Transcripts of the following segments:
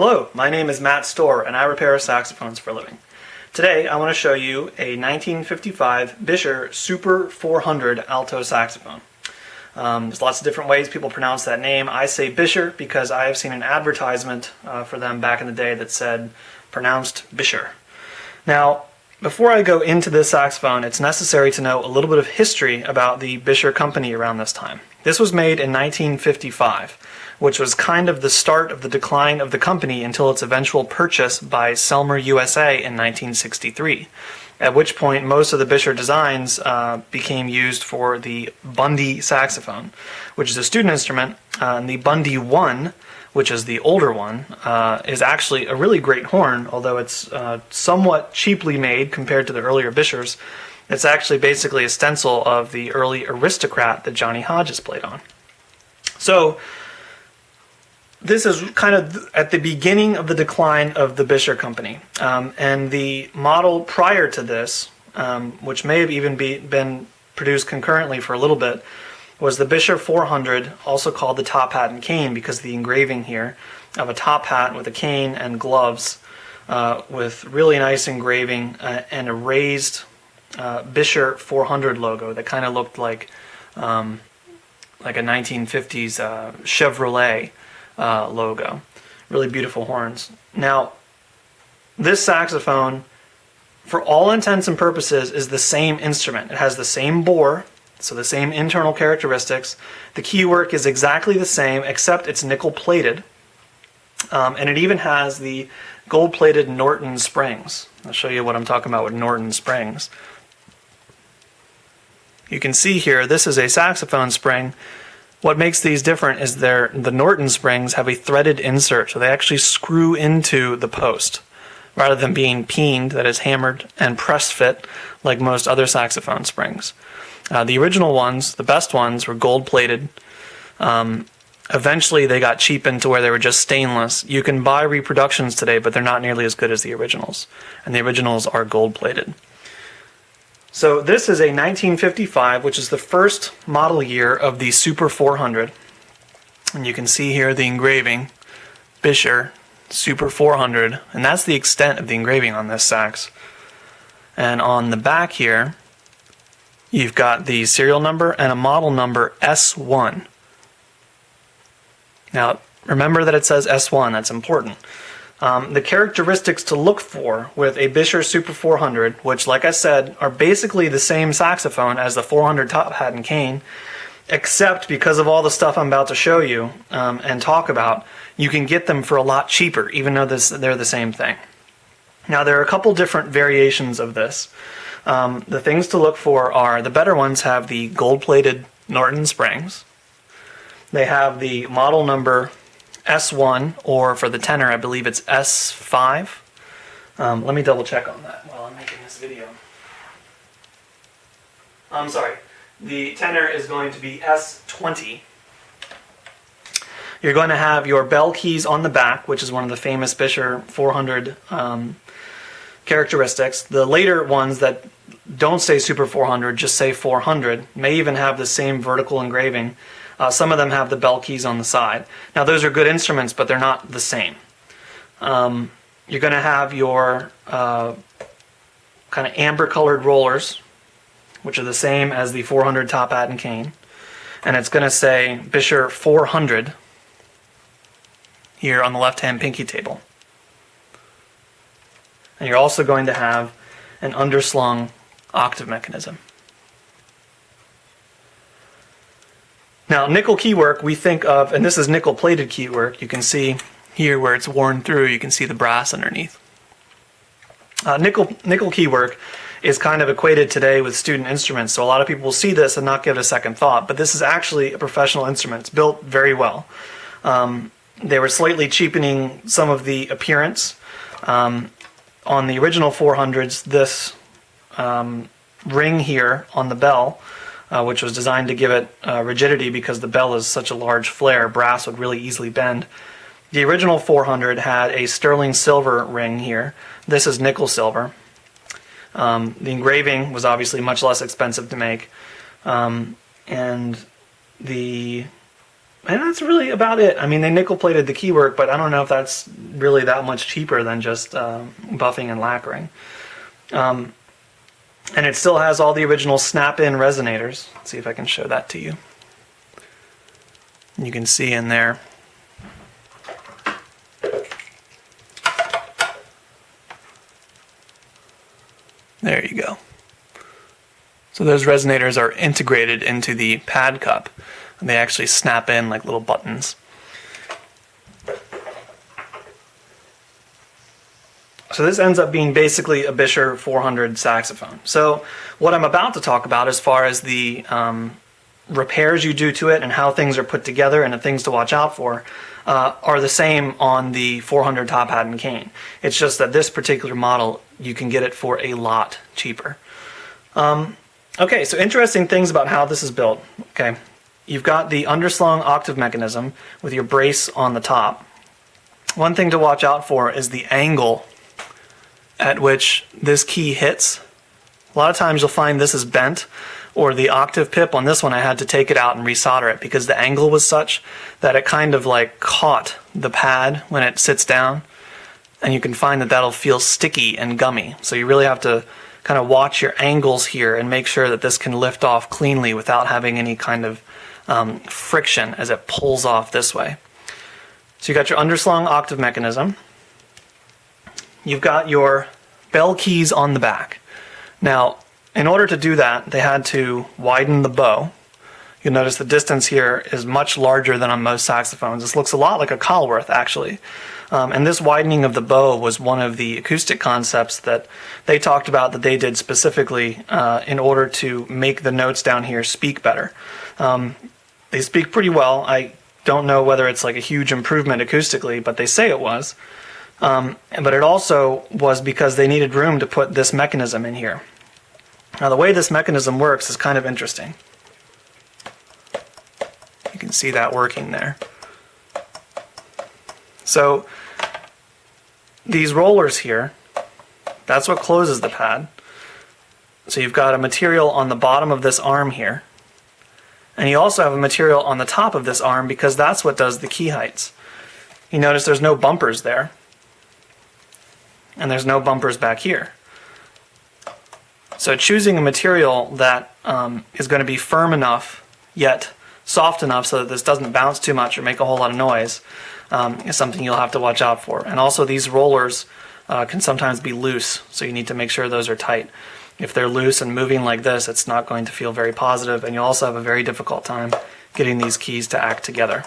Hello, my name is Matt Stohrer and I repair saxophones for a living. Today I want to show you a 1955 Buescher Super 400 alto saxophone. There's lots of different ways people pronounce that name. I say Buescher because I have seen an advertisement for them back in the day that said pronounced Buescher. Now, before I go into this saxophone, it's necessary to know a little bit of history about the Fischer Company around this time. This was made in 1955, which was kind of the start of the decline of the company until its eventual purchase by Selmer USA in 1963, at which point most of the Buescher designs became used for the Bundy saxophone, which is a student instrument, and the Bundy 1, which is the older one, is actually a really great horn, although it's somewhat cheaply made compared to the earlier Bueschers. It's actually basically a stencil of the early Aristocrat that Johnny Hodges played on. So this is kind of at the beginning of the decline of the Fischer Company. And the model prior to this, which may have even been produced concurrently for a little bit, was the Buescher 400, also called the top hat and cane because of the engraving here of a top hat with a cane and gloves with really nice engraving and a raised Buescher 400 logo that kind of looked like a 1950s Chevrolet logo. Really beautiful horns. Now, this saxophone, for all intents and purposes, is the same instrument. It has the same bore, so the same internal characteristics. The keywork is exactly the same, except it's nickel-plated. And it even has the gold-plated Norton Springs. I'll show you what I'm talking about with Norton Springs. You can see here, this is a saxophone spring. What makes these different is the Norton Springs have a threaded insert, so they actually screw into the post, rather than being peened, that is hammered and press fit, like most other saxophone springs. The original ones, the best ones, were gold-plated. Eventually they got cheapened to where they were just stainless. You can buy reproductions today, but they're not nearly as good as the originals. And the originals are gold-plated. So this is a 1955, which is the first model year of the Super 400. And you can see here the engraving, Buescher Super 400. And that's the extent of the engraving on this sax. And on the back here, you've got the serial number and a model number S1. Now, remember that it says S1, that's important. The characteristics to look for with a Buescher Super 400, which, like I said, are basically the same saxophone as the 400 top hat and cane, except because of all the stuff I'm about to show you and talk about, you can get them for a lot cheaper, even though they're the same thing. Now, there are a couple different variations of this. The things to look for are the better ones have the gold-plated Norton Springs. They have the model number S1, or for the tenor, I believe it's S5. Let me double check on that while I'm making this video. I'm sorry, the tenor is going to be S20. You're going to have your bell keys on the back, which is one of the famous Buescher 400 characteristics. The later ones that don't say Super 400, just say 400, may even have the same vertical engraving. Some of them have the bell keys on the side. Now those are good instruments, but they're not the same. You're going to have your kind of amber colored rollers, which are the same as the 400 top hat and cane. And it's going to say Buescher 400 here on the left hand pinky table. And you're also going to have an underslung octave mechanism. Now, nickel keywork we think of, and this is nickel-plated keywork. You can see here where it's worn through, you can see the brass underneath. Nickel keywork is kind of equated today with student instruments, so a lot of people will see this and not give it a second thought, but this is actually a professional instrument. It's built very well. They were slightly cheapening some of the appearance. On the original 400s, this ring here on the bell, which was designed to give it rigidity because the bell is such a large flare, brass would really easily bend. The original 400 had a sterling silver ring here. This is nickel silver. The engraving was obviously much less expensive to make. And that's really about it. I mean, they nickel-plated the keywork, but I don't know if that's really that much cheaper than just buffing and lacquering. And it still has all the original snap-in resonators. Let's see if I can show that to you. You can see in there. There you go. So those resonators are integrated into the pad cup, and they actually snap in like little buttons. So this ends up being basically a Buescher 400 saxophone. So what I'm about to talk about as far as the repairs you do to it and how things are put together and the things to watch out for are the same on the 400 top hat and cane. It's just that this particular model, you can get it for a lot cheaper. Okay, so interesting things about how this is built. Okay, you've got the underslung octave mechanism with your brace on the top. One thing to watch out for is the angle at which this key hits. A lot of times you'll find this is bent, or the octave pip on this one I had to take it out and resolder it because the angle was such that it kind of like caught the pad when it sits down, and you can find that that'll feel sticky and gummy. So you really have to kind of watch your angles here and make sure that this can lift off cleanly without having any kind of friction as it pulls off this way. So you got your underslung octave mechanism. You've got your bell keys on the back. Now, in order to do that, they had to widen the bow. You'll notice the distance here is much larger than on most saxophones. This looks a lot like a Colworth, actually. And this widening of the bow was one of the acoustic concepts that they talked about that they did specifically in order to make the notes down here speak better. They speak pretty well. I don't know whether it's like a huge improvement acoustically, but they say it was. But it also was because they needed room to put this mechanism in here. Now the way this mechanism works is kind of interesting. You can see that working there. So these rollers here, that's what closes the pad. So you've got a material on the bottom of this arm here. And you also have a material on the top of this arm because that's what does the key heights. You notice there's no bumpers there. And there's no bumpers back here. So choosing a material that is going to be firm enough yet soft enough so that this doesn't bounce too much or make a whole lot of noise is something you'll have to watch out for. And also these rollers can sometimes be loose, so you need to make sure those are tight. If they're loose and moving like this, it's not going to feel very positive, and you'll also have a very difficult time getting these keys to act together.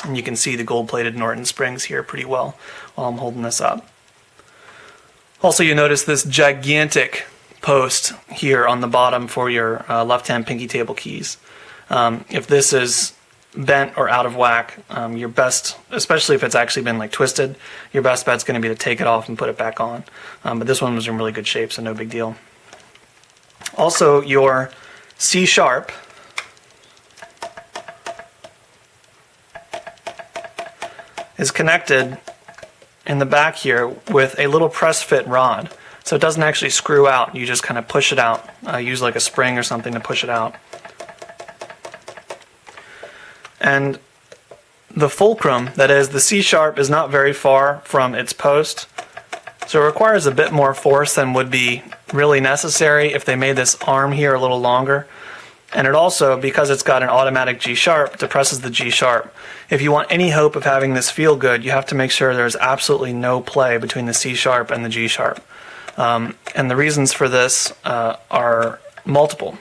And you can see the gold-plated Norton Springs here pretty well while I'm holding this up. Also, you notice this gigantic post here on the bottom for your left-hand pinky table keys. If this is bent or out of whack, your best, especially if it's actually been like twisted, your best bet's going to be to take it off and put it back on. But this one was in really good shape, so no big deal. Also, your C sharp is connected in the back here with a little press fit rod. So it doesn't actually screw out, you just kind of push it out. Use like a spring or something to push it out. And the fulcrum, that is the C sharp, is not very far from its post. So it requires a bit more force than would be really necessary if they made this arm here a little longer. And it also, because it's got an automatic G sharp, depresses the G sharp. If you want any hope of having this feel good, you have to make sure there's absolutely no play between the C sharp and the G sharp. And the reasons for this are multiple.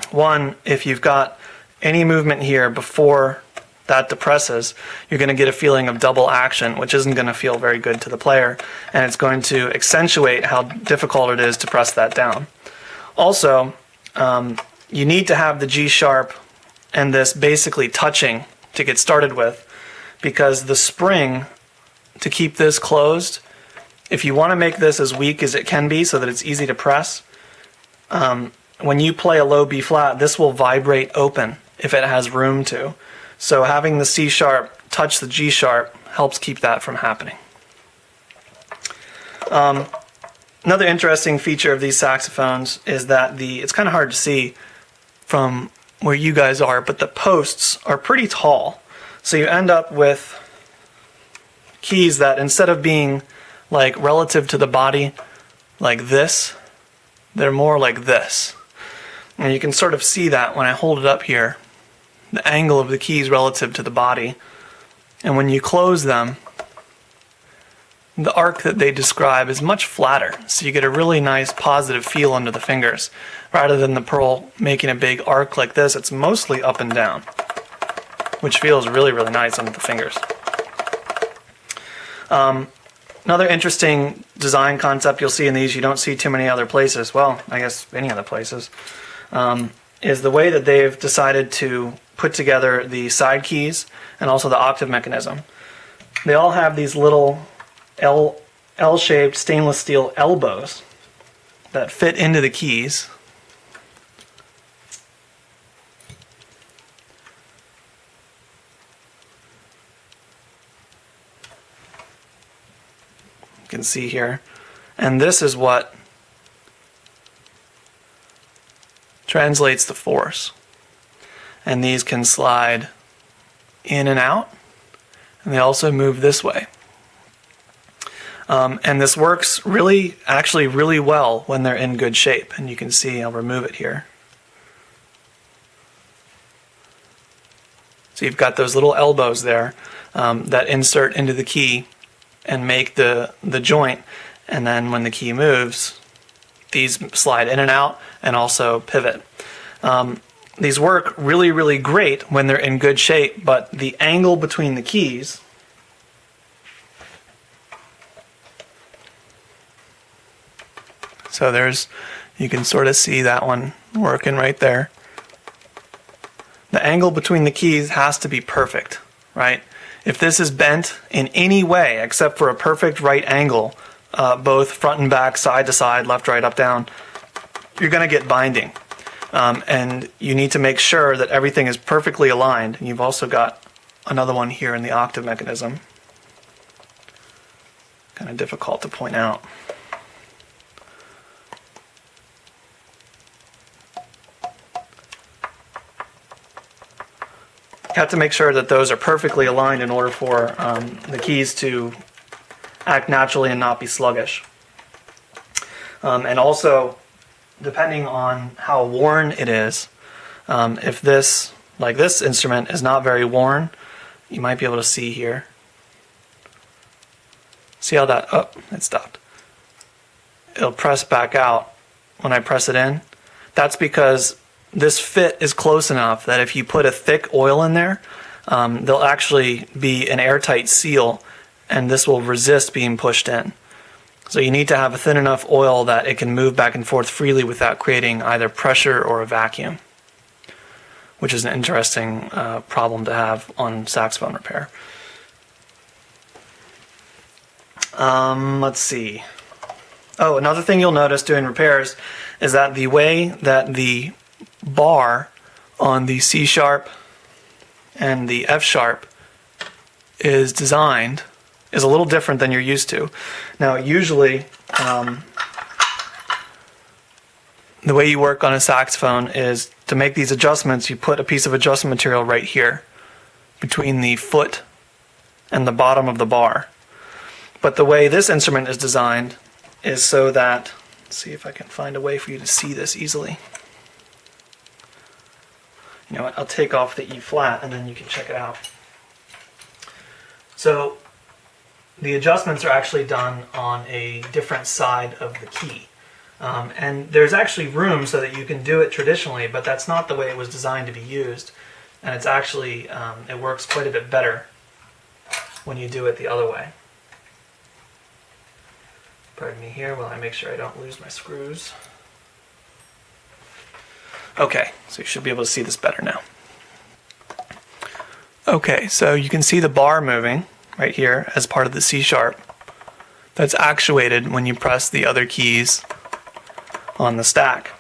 One, if you've got any movement here before that depresses, you're going to get a feeling of double action, which isn't going to feel very good to the player, and it's going to accentuate how difficult it is to press that down. Also, you need to have the G sharp and this basically touching to get started with, because the spring to keep this closed, if you want to make this as weak as it can be so that it's easy to press, when you play a low B flat, this will vibrate open if it has room to. So having the C sharp touch the G sharp helps keep that from happening. Another interesting feature of these saxophones is that it's kind of hard to see from where you guys are, but the posts are pretty tall. So you end up with keys that instead of being like relative to the body like this, they're more like this. And you can sort of see that when I hold it up here, the angle of the keys relative to the body. And when you close them, the arc that they describe is much flatter, so you get a really nice positive feel under the fingers. Rather than the pearl making a big arc like this, it's mostly up and down, which feels really, really nice under the fingers. Another interesting design concept you'll see in these, you don't see too many other places, well, I guess any other places, is the way that they've decided to put together the side keys and also the octave mechanism. They all have these little L-shaped stainless steel elbows that fit into the keys. You can see here. And this is what translates the force. And these can slide in and out, and they also move this way. And this works actually really well when they're in good shape. And you can see, I'll remove it here. So you've got those little elbows there that insert into the key and make the joint. And then when the key moves, these slide in and out and also pivot. These work really, really great when they're in good shape, but the angle between the keys so you can sort of see that one working right there. The angle between the keys has to be perfect, right? If this is bent in any way except for a perfect right angle, both front and back, side to side, left, right, up, down, you're going to get binding. And you need to make sure that everything is perfectly aligned. And you've also got another one here in the octave mechanism. Kind of difficult to point out. You have to make sure that those are perfectly aligned in order for the keys to act naturally and not be sluggish. And also, depending on how worn it is, if this, like this instrument, is not very worn, you might be able to see here. See how that, oh, it stopped. It'll press back out when I press it in. That's because this fit is close enough that if you put a thick oil in there, there'll actually be an airtight seal, and this will resist being pushed in. So you need to have a thin enough oil that it can move back and forth freely without creating either pressure or a vacuum, which is an interesting problem to have on saxophone repair. Let's see. Oh, another thing you'll notice doing repairs is that the way that the bar on the C sharp and the F sharp is designed is a little different than you're used to. Now, usually, the way you work on a saxophone is to make these adjustments, you put a piece of adjustment material right here between the foot and the bottom of the bar. But the way this instrument is designed is so that, let's see if I can find a way for you to see this easily. You know what, I'll take off the E flat and then you can check it out. So the adjustments are actually done on a different side of the key. And there's actually room so that you can do it traditionally, but that's not the way it was designed to be used. And it's actually, it works quite a bit better when you do it the other way. Pardon me here while I make sure I don't lose my screws. Okay, so you should be able to see this better now. Okay, so you can see the bar moving right here as part of the C sharp. That's actuated when you press the other keys on the stack.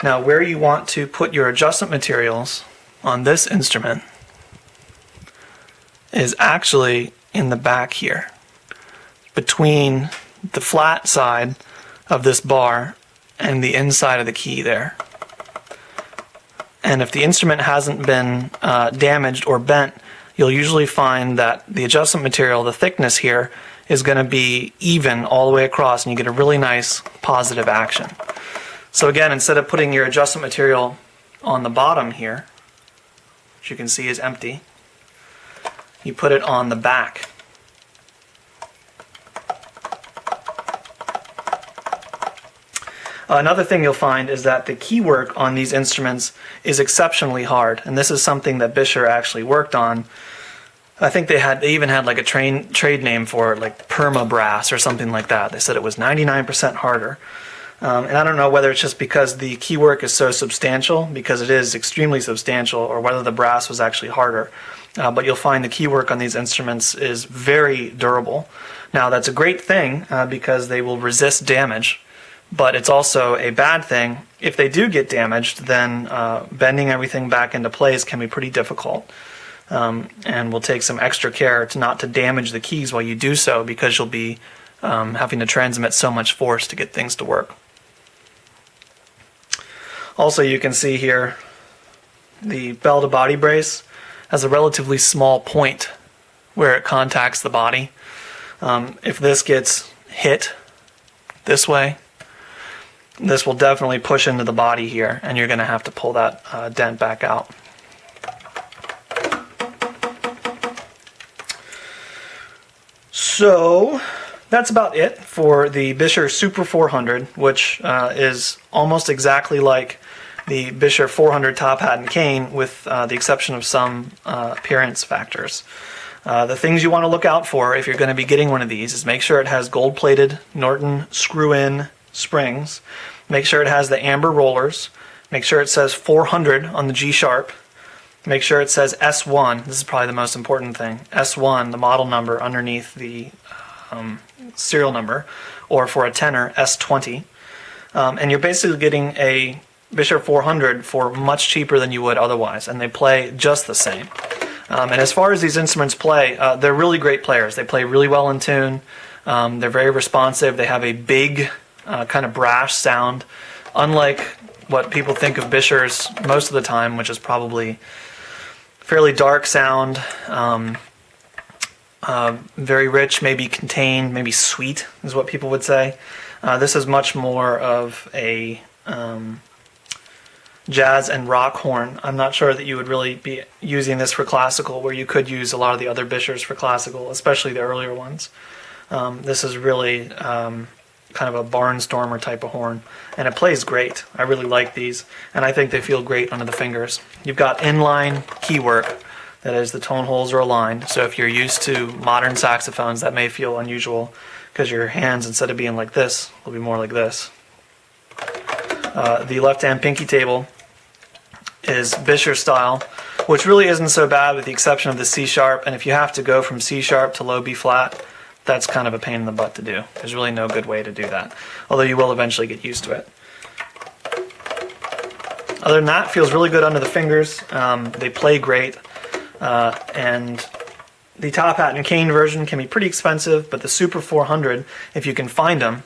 Now, where you want to put your adjustment materials on this instrument is actually in the back here, between the flat side of this bar and the inside of the key there. And if the instrument hasn't been damaged or bent you'll usually find that the adjustment material, the thickness here, is going to be even all the way across, and you get a really nice positive action. So again, instead of putting your adjustment material on the bottom here, which you can see is empty, you put it on the back. Another thing you'll find is that the key work on these instruments is exceptionally hard, and this is something that Buescher actually worked on. I think they even had like a trade name for it, like perma brass or something like that. They said it was 99% harder. And I don't know whether it's just because the key work is so substantial, because it is extremely substantial, or whether the brass was actually harder. But you'll find the key work on these instruments is very durable. Now that's a great thing because they will resist damage, but it's also a bad thing. If they do get damaged, then bending everything back into place can be pretty difficult. And we'll take some extra care not to damage the keys while you do so, because you'll be having to transmit so much force to get things to work. Also, you can see here the bell-to-body brace has a relatively small point where it contacts the body. If this gets hit this way, this will definitely push into the body here, and you're going to have to pull that dent back out. So that's about it for the Buescher Super 400, which is almost exactly like the Buescher 400 top hat and cane, with the exception of some appearance factors. The things you want to look out for if you're going to be getting one of these is make sure it has gold-plated Norton screw-in springs, make sure it has the amber rollers, make sure it says 400 on the G sharp, make sure it says S1, this is probably the most important thing, S1, the model number underneath the serial number, or for a tenor, S20. And you're basically getting a Buescher 400 for much cheaper than you would otherwise, and they play just the same. And as far as these instruments play, they're really great players. They play really well in tune, they're very responsive, they have a big kind of brash sound, unlike what people think of Buescher's most of the time, which is probably fairly dark sound, very rich, maybe contained, maybe sweet is what people would say. This is much more of a jazz and rock horn. I'm not sure that you would really be using this for classical, where you could use a lot of the other Bueschers for classical, especially the earlier ones. This is really kind of a barnstormer type of horn, and it plays great. I really like these, and I think they feel great under the fingers. You've got inline key work, that is, the tone holes are aligned, so if you're used to modern saxophones, that may feel unusual, because your hands, instead of being like this, will be more like this. The left-hand pinky table is Buescher style, which really isn't so bad with the exception of the C sharp, and if you have to go from C sharp to low B flat, that's kind of a pain in the butt to do. There's really no good way to do that, although you will eventually get used to it. Other than that, feels really good under the fingers. They play great, and the top hat and cane version can be pretty expensive, but the Super 400, if you can find them,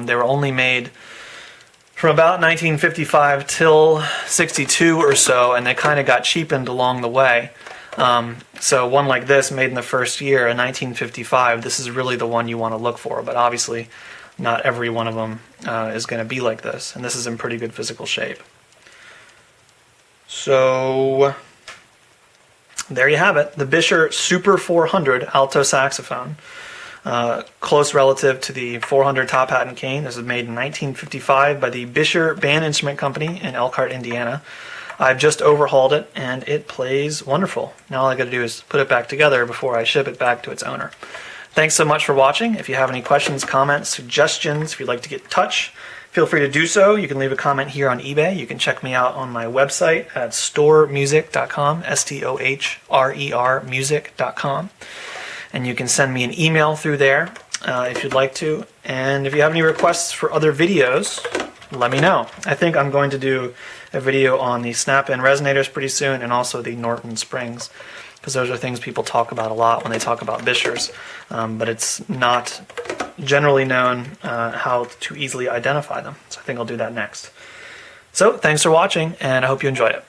they were only made from about 1955 till 62 or so, and they kind of got cheapened along the way. So one like this, made in the first year in 1955, this is really the one you want to look for, but obviously not every one of them is going to be like this, and this is in pretty good physical shape. So there you have it, the Buescher Super 400 alto saxophone. Close relative to the 400 top hat and cane. This was made in 1955 by the Buescher Band Instrument Company in Elkhart, Indiana. I've just overhauled it, and it plays wonderful. Now all I got to do is put it back together before I ship it back to its owner. Thanks so much for watching. If you have any questions, comments, suggestions, if you'd like to get in touch, feel free to do so. You can leave a comment here on eBay. You can check me out on my website at stohrermusic.com, S-T-O-H-R-E-R music.com. And you can send me an email through there if you'd like to. And if you have any requests for other videos, let me know. I think I'm going to do a video on the snap-in resonators pretty soon, and also the Norton Springs, because those are things people talk about a lot when they talk about Bueschers, but it's not generally known how to easily identify them. So I think I'll do that next. So thanks for watching, and I hope you enjoyed it.